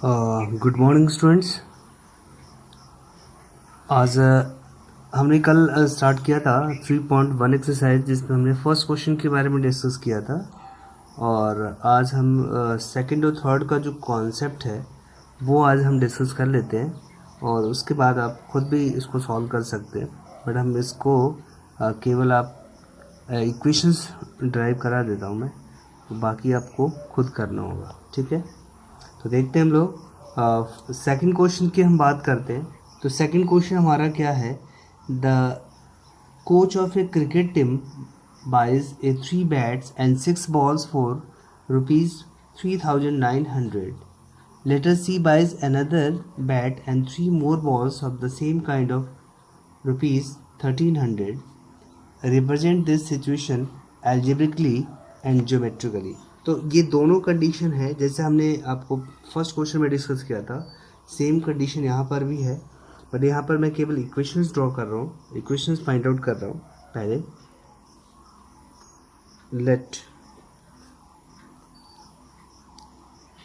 Good morning students. आज हमने कल स्टार्ट किया था 3.1 एक्सरसाइज, जिसमें हमने फर्स्ट क्वेश्चन के बारे में डिस्कस किया था। और आज हम सेकंड और थर्ड का जो कॉन्सेप्ट है वो आज हम डिस्कस कर लेते हैं, और उसके बाद आप खुद भी इसको सॉल्व कर सकते हैं। बट हम इसको केवल आप इक्वेशंस ड्राइव करा देता हूँ मैं, तो बाकी आपको खुद करना होगा। ठीक है, तो देखते हैं हम लोग सेकंड क्वेश्चन की हम बात करते हैं। तो सेकंड क्वेश्चन हमारा क्या है? The coach of a cricket team buys a 3 bats and 6 balls for ₹3,900. Later she buys another bat and 3 more balls of the same kind of ₹1,300. Represent this situation algebraically and geometrically. तो ये दोनों condition है जैसे हमने आपको first question में discuss किया था, सेम कंडीशन यहाँ पर भी है। बट यहाँ पर मैं केवल इक्वेशंस ड्रॉ कर रहा हूँ, इक्वेशंस फाइंड आउट कर रहा हूँ। पहले let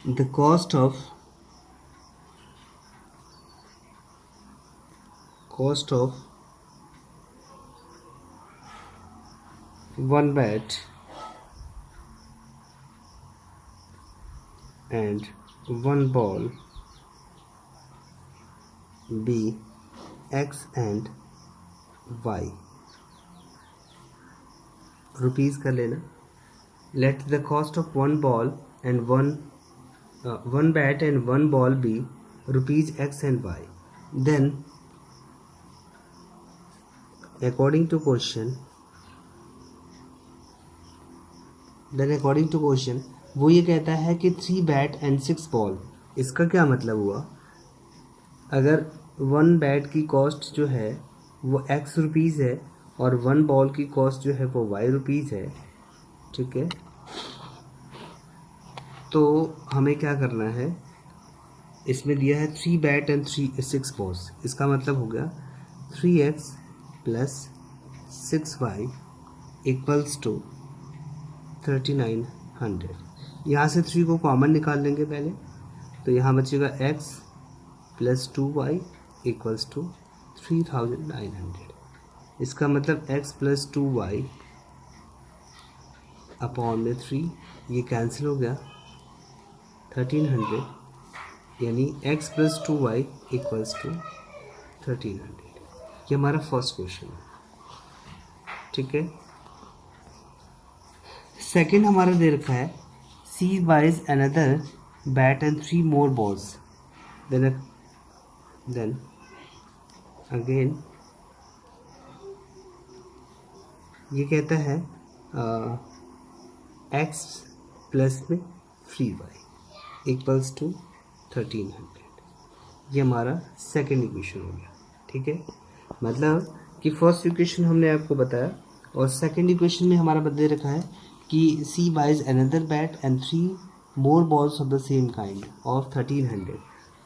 the cost of one bat and one ball be X and Y. Rupees कर लेना। Let the cost of one bat and one ball be ₹X and Y. Then according to question वो ये कहता है कि 3 bat and 6 ball. इसका क्या मतलब हुआ? अगर 1 बैट की कॉस्ट जो है वो X रुपीज़ है और 1 बॉल की कॉस्ट जो है वो Y रुपीज़ है, ठीक है, तो हमें क्या करना है? इसमें दिया है 3 बैट एंड 6 बॉल्स। इसका मतलब हो गया 3X + 6Y = 3900। यहाँ से 3 को कॉमन निकाल लेंगे पहले, तो यहाँ बचेगा X + 2Y = 3900। इसका मतलब X + 2Y / 3, ये कैंसिल हो गया, 1300, यानी X + 2Y = 1300। ये हमारा फर्स्ट क्वेश्चन है। ठीक है, सेकेंड हमारा दे रखा है C buys another bat and 3 more balls. Then again ये कहता है X प्लस में 3Y = 1300। ये हमारा सेकेंड इक्वेशन हो गया। ठीक है, मतलब कि फर्स्ट इक्वेशन हमने आपको बताया और सेकेंड इक्वेशन में हमारा दे रखा है कि C buys another bat and 3 more balls of the same kind of 1300.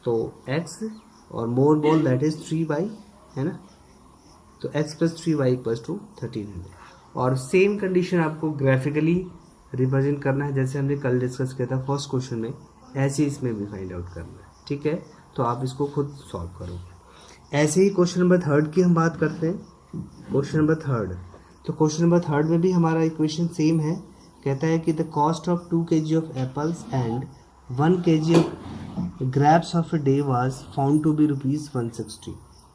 तो X और more ball that is 3Y है ना, तो X + 3Y = 1300। और सेम कंडीशन आपको ग्राफिकली रिप्रेजेंट करना है जैसे हमने कल डिस्कस किया था फर्स्ट क्वेश्चन में, ऐसे इसमें भी फाइंड आउट करना है। ठीक है, तो आप इसको खुद सॉल्व करोगे। ऐसे ही क्वेश्चन नंबर थर्ड की हम बात करते हैं। क्वेश्चन नंबर थर्ड, तो क्वेश्चन नंबर थर्ड में भी हमारा इक्वेशन सेम है। कहता है कि the cost of 2 kg of apples and 1 kg of grapes of a day was found to be ₹160।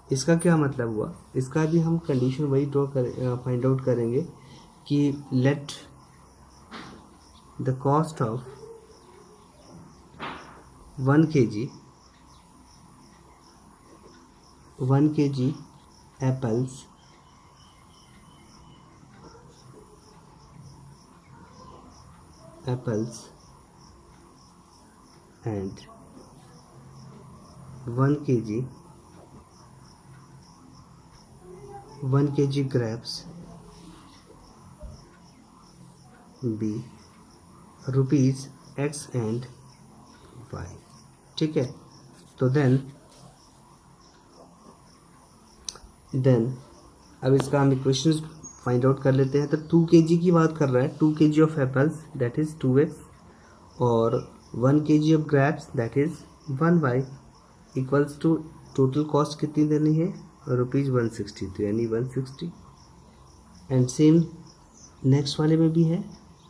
इसका क्या मतलब हुआ? इसका भी हम कंडीशन वही फाइंड आउट करेंगे कि let the cost of 1 kg apples and 1 kg grapes be ₹X and Y। ठीक है, तो देन अब इसका हम इक्वेशन फाइंड आउट कर लेते हैं। तो 2 kg की बात कर रहा है, 2 kg of apples that is 2X और 1 kg of grapes that is 1y equals to total cost कितनी देनी है ₹160, तो यानी 160। एंड सेम नेक्स्ट वाले में भी है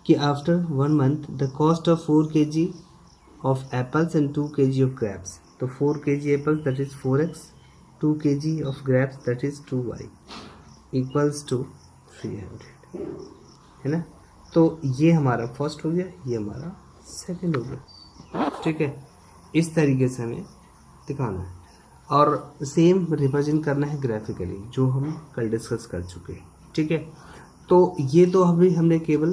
कि after 1 month the cost of 4 kg of apples and 2 kg of grapes, तो 4 kg apples that is 4x, 2 kg of grapes that is 2y equals to 300, है ना। तो ये हमारा फर्स्ट हो गया, ये हमारा सेकंड हो गया, ठीक है। इस तरीके से हमें दिखाना है और सेम रिप्रेजेंट करना है ग्राफिकली, जो हम कल डिस्कस कर चुके हैं, ठीक है। तो ये तो अभी हमने केवल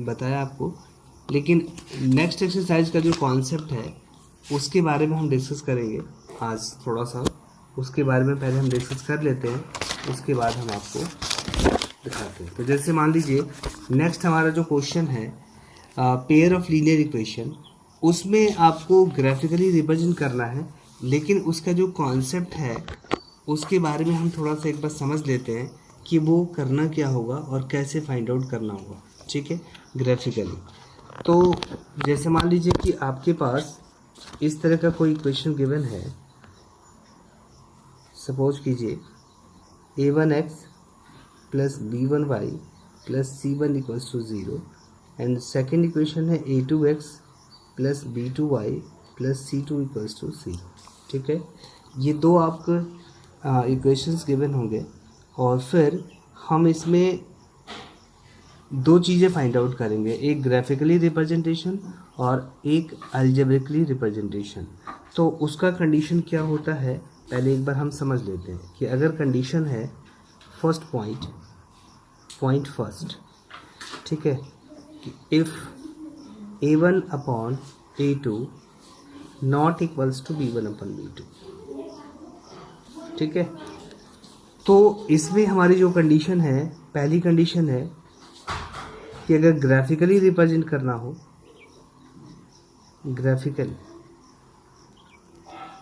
बताया आपको, लेकिन नेक्स्ट एक्सरसाइज का जो कॉन्सेप्ट है उसके बारे में हम डिस्कस करेंगे आज थोड़ा सा। उसके बारे में पहले हम डिस्कस कर लेते हैं, उसके बाद हम आपको दिखाते हैं। तो जैसे मान लीजिए नेक्स्ट हमारा जो क्वेश्चन है पेयर ऑफ लीनियर इक्वेशन, उसमें आपको ग्राफिकली रिप्रेजेंट करना है, लेकिन उसका जो कॉन्सेप्ट है उसके बारे में हम थोड़ा सा एक बार समझ लेते हैं कि वो करना क्या होगा और कैसे फाइंड आउट करना होगा, ठीक है, ग्राफिकली। तो जैसे मान लीजिए कि आपके पास इस तरह का कोई इक्वेशन गिवन है, सपोज कीजिए a1x plus b1y plus c1 equals to 0 and second equation है a2x plus b2y plus c2 equals to 0, ठीक है। ये दो आपको इक्वेशंस गिवन होंगे और फिर हम इसमें दो चीज़ें फाइंड आउट करेंगे, एक ग्राफिकली रिप्रेजेंटेशन और एक अलजेब्रिकली रिप्रेजेंटेशन। तो उसका कंडीशन क्या होता है पहले एक बार हम समझ लेते हैं कि अगर कंडीशन है फर्स्ट पॉइंट फर्स्ट, ठीक है, कि if a1 upon a2 not equals to b1 upon b2, ठीक है। तो इसमें हमारी जो कंडीशन है, पहली कंडीशन है कि अगर ग्राफिकली रिप्रेजेंट करना हो, ग्राफिकली,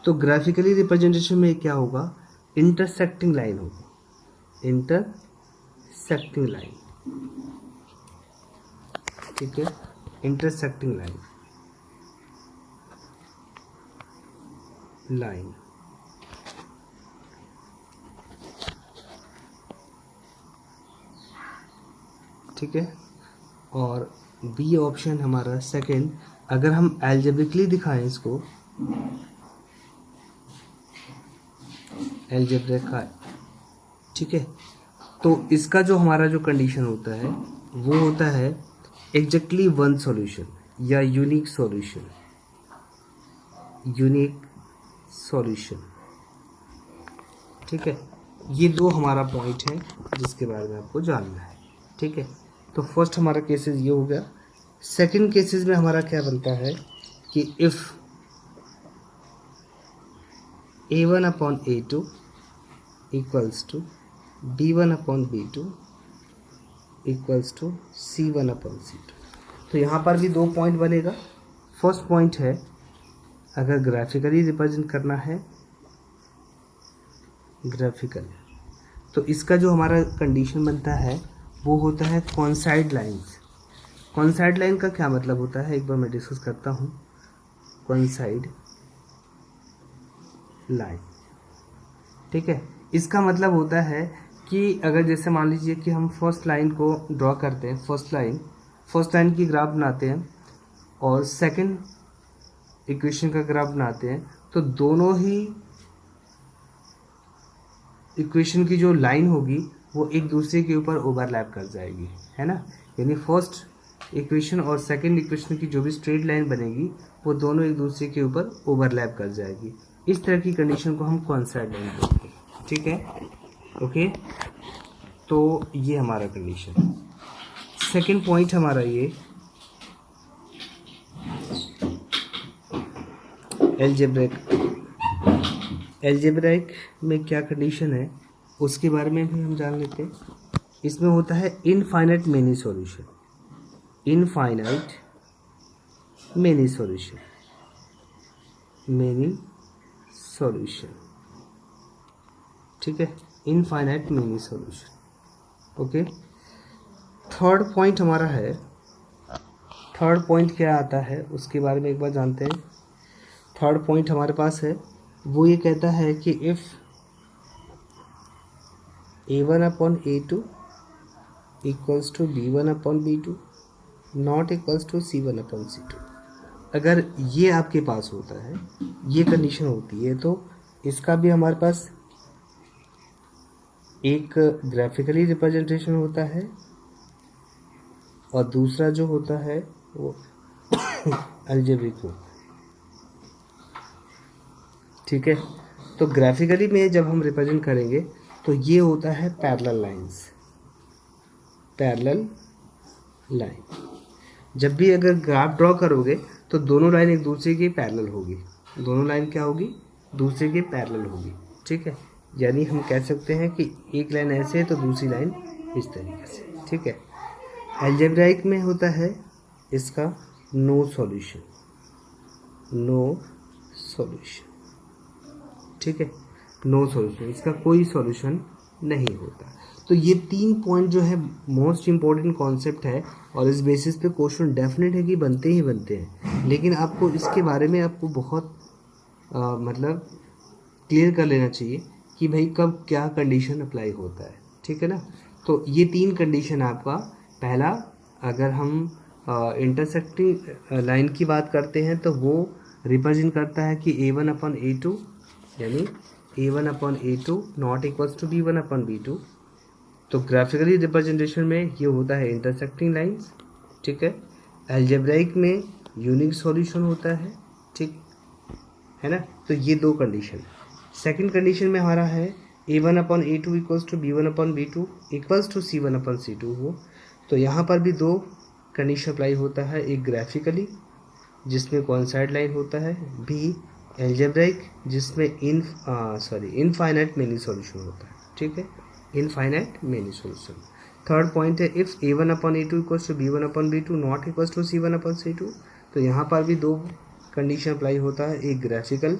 तो ग्राफिकली रिप्रेजेंटेशन में क्या होगा, इंटरसेक्टिंग लाइन होगी, इंटरसेक्टिंग लाइन, ठीक है, इंटरसेक्टिंग लाइन, ठीक है। और बी ऑप्शन हमारा सेकंड, अगर हम एल्जेब्रिकली दिखाएं इसको, एल्जेब्रिक का, ठीक है, तो इसका जो हमारा जो कंडीशन होता है वो होता है एग्जैक्टली वन सॉल्यूशन या यूनिक सॉल्यूशन, ठीक है। ये दो हमारा पॉइंट है जिसके बारे में आपको जानना है, ठीक है। तो फर्स्ट हमारा केसेस ये हो गया। सेकंड केसेस में हमारा क्या बनता है कि if a1 upon a2 equals to b1 upon b2 equals to c1 upon c2, तो यहाँ पर भी दो पॉइंट बनेगा। फर्स्ट पॉइंट है अगर ग्राफिकली रिप्रेजेंट करना है, ग्राफिकली, तो इसका जो हमारा कंडीशन बनता है वो होता है कॉन्साइड लाइंस। कॉन्साइड लाइन का क्या मतलब होता है एक बार मैं डिस्कस करता हूँ। कॉन्साइड लाइन, ठीक है, इसका मतलब होता है कि अगर जैसे मान लीजिए कि हम फर्स्ट लाइन को ड्रॉ करते हैं, फर्स्ट लाइन की ग्राफ बनाते हैं और सेकंड इक्वेशन का ग्राफ बनाते हैं, तो दोनों ही इक्वेशन की जो लाइन होगी वो एक दूसरे के ऊपर ओवरलैप कर जाएगी, है ना। यानी फर्स्ट इक्वेशन और सेकंड इक्वेशन की जो भी स्ट्रेट लाइन बनेगी वो दोनों एक दूसरे के ऊपर ओवरलैप कर जाएगी। इस तरह की कंडीशन को हम कॉन्साइड लाइन बोलते हैं, ठीक है, ओके। तो ये हमारा कंडीशन। सेकंड पॉइंट हमारा ये एल्जेब्रिक में क्या कंडीशन है उसके बारे में भी हम जान लेते हैं। इसमें होता है infinite many solution, infinite many solution, ठीक है, infinite many solution, okay. Third point हमारा है, थर्ड पॉइंट क्या आता है उसके बारे में एक बार जानते हैं। थर्ड पॉइंट हमारे पास है, वो ये कहता है कि if A1 upon A2 equals to B1 upon B2 not equals to C1 upon C2, अगर ये आपके पास होता है, ये कंडीशन होती है, तो इसका भी हमारे पास एक ग्राफिकली रिप्रेजेंटेशन होता है और दूसरा जो होता है वो अलजेब्रिक होता है। ठीक है, तो ग्राफिकली में जब हम रिप्रेजेंट करेंगे तो ये होता है पैरेलल लाइंस, पैरेलल लाइन। जब भी अगर ग्राफ ड्रॉ करोगे तो दोनों लाइन एक दूसरे के पैरेलल होगी, दोनों लाइन क्या होगी, दूसरे के पैरेलल होगी। ठीक है, यानी हम कह सकते हैं कि एक लाइन ऐसे है तो दूसरी लाइन इस तरीके से। ठीक है, अलजेब्राइक में होता है इसका नो सॉल्यूशन, नो सॉल्यूशन। ठीक है, नो सॉल्यूशन, इसका कोई सॉल्यूशन नहीं होता। तो ये 3 पॉइंट जो है मोस्ट इम्पॉर्टेंट कॉन्सेप्ट है और इस बेसिस पे क्वेश्चन डेफिनेट है कि बनते ही बनते हैं, लेकिन आपको इसके बारे में आपको बहुत मतलब क्लियर कर लेना चाहिए कि भाई कब क्या कंडीशन अप्लाई होता है। ठीक है ना, तो ये 3 कंडीशन आपका, पहला अगर हम इंटरसेक्टिंग लाइन की बात करते हैं तो वो रिप्रेजेंट करता है कि A1 अपॉन A2 यानी A1 upon A2 not equals to B1 upon B2। तो ग्राफिकली रिप्रेजेंटेशन में ये होता है इंटरसेक्टिंग लाइंस। ठीक है, अलजेब्राइक में यूनिक सॉल्यूशन होता है। ठीक है ना, तो ये 2 कंडीशन। सेकंड कंडीशन में हमारा है A1 upon A2 equals to B1 upon B2 equals to C1 upon C2 हो, तो यहाँ पर भी 2 कंडीशन अप्लाई होता है, एक ग्राफिकली जिसमें कोइंसाइड लाइन होता है, बी अलजेब्राइक जिसमें इनफाइनाइट मेनी सॉल्यूशन होता है। ठीक है, infinite many solution. Third point है if A1 upon A2 equals to B1 upon B2 not equals to C1 upon C2, तो यहाँ पर भी 2 कंडीशन अप्लाई होता है, एक ग्राफिकल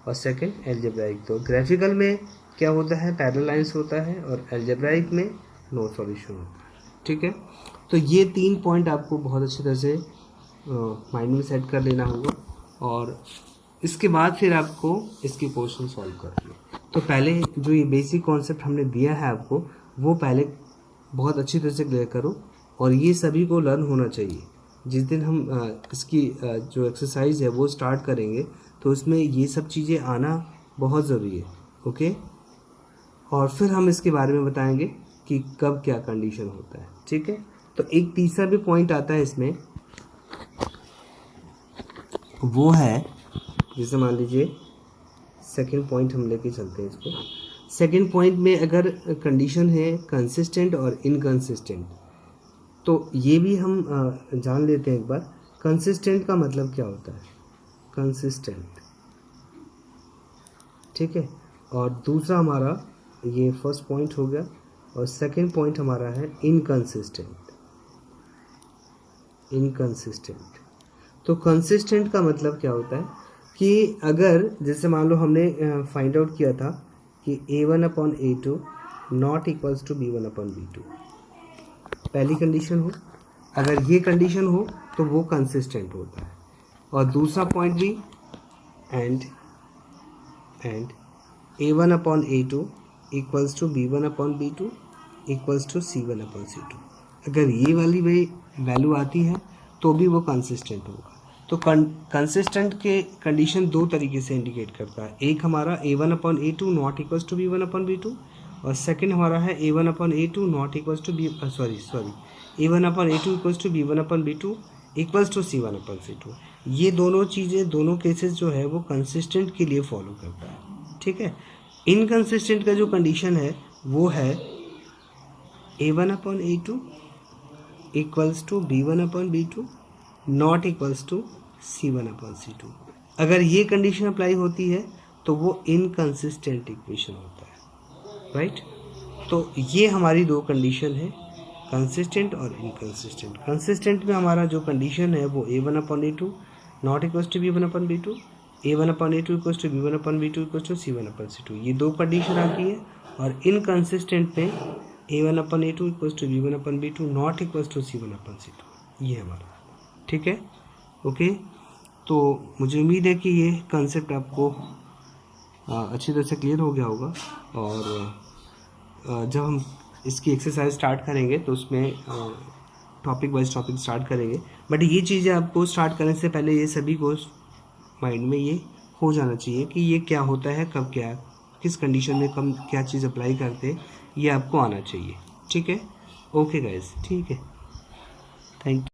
और सेकंड अलजेब्राइक। तो ग्राफिकल में क्या होता है, पैरेलल लाइंस होता है और अलजेब्राइक में नो सॉल्यूशन होता है। ठीक है, तो ये 3 पॉइंट आपको बहुत अच्छी तरह से माइंड में सेट कर लेना होगा और इसके बाद फिर आपको इसके क्वेश्चन सॉल्व करने। तो पहले जो ये बेसिक कॉन्सेप्ट हमने दिया है आपको, वो पहले बहुत अच्छी तरह से क्लियर करो और ये सभी को लर्न होना चाहिए। जिस दिन हम इसकी जो एक्सरसाइज है वो स्टार्ट करेंगे तो उसमें ये सब चीज़ें आना बहुत ज़रूरी है। ओके, और फिर हम इसके बारे में बताएंगे कि कब क्या कंडीशन होता है। ठीक है, तो एक तीसरा भी पॉइंट आता है इसमें, वो है जैसे मान लीजिए सेकंड पॉइंट हम लेके चलते हैं इसको। सेकंड पॉइंट में अगर कंडीशन है कंसिस्टेंट और इनकंसिस्टेंट, तो ये भी हम जान लेते हैं एक बार। कंसिस्टेंट का मतलब क्या होता है, कंसिस्टेंट। ठीक है, और दूसरा हमारा ये फर्स्ट पॉइंट हो गया और सेकंड पॉइंट हमारा है इनकंसिस्टेंट। इनकंसिस्टेंट, तो कंसिस्टेंट का मतलब क्या होता है कि अगर जैसे मान लो हमने फाइंड आउट किया था कि A1 upon A2 not equals to B1 upon B2, पहली कंडीशन हो, अगर ये कंडीशन हो तो वो कंसिस्टेंट होता है। और दूसरा पॉइंट भी and A1 upon A2 equals to B1 upon B2 equals to C1 upon C2, अगर ये वाली वैल्यू आती है तो भी वो कंसिस्टेंट होगा। तो कंसिस्टेंट के कंडीशन 2 तरीके से इंडिकेट करता है, एक हमारा A1 upon A2 not equals to B1 upon B2 और सेकंड हमारा है A1 upon A2 not equals to A1 upon A2 equals to B1 upon B2 equals to C1 upon C2। ये दोनों चीज़ें, दोनों केसेस जो है वो कंसिस्टेंट के लिए फॉलो करता है। ठीक है, इनकंसिस्टेंट का जो कंडीशन है वो है A1 upon A2 equals to B1 upon B2 not equals to C1 upon C2। अगर ये कंडीशन अप्लाई होती है तो वो इनकंसिस्टेंट इक्वेशन होता है। राइट, तो ये हमारी 2 कंडीशन है, कंसिस्टेंट और इनकंसिस्टेंट। कंसिस्टेंट में हमारा जो कंडीशन है वो A1 upon A2 not equals to B1 upon B2, A1 upon A2 equals to B1 upon B2 equals to C1 upon C2, ये 2 कंडीशन आती है। और इनकंसिस्टेंट में A1 upon A2 equals to B1 upon B2 not equals to C1 upon C2, ये हमारा। ठीक है, okay. तो मुझे उम्मीद है कि ये कंसेप्ट आपको अच्छी तरह से क्लियर हो गया होगा। और जब हम इसकी एक्सरसाइज स्टार्ट करेंगे तो उसमें टॉपिक वाइज टॉपिक स्टार्ट करेंगे। बट ये चीज़ें आपको स्टार्ट करने से पहले ये सभी को माइंड में ये हो जाना चाहिए कि ये क्या होता है, कब क्या, किस कंडीशन में कम क्या चीज़ अप्लाई करते, ये आपको आना चाहिए। ठीक है, ओके गाइस, ठीक है, थैंक यू।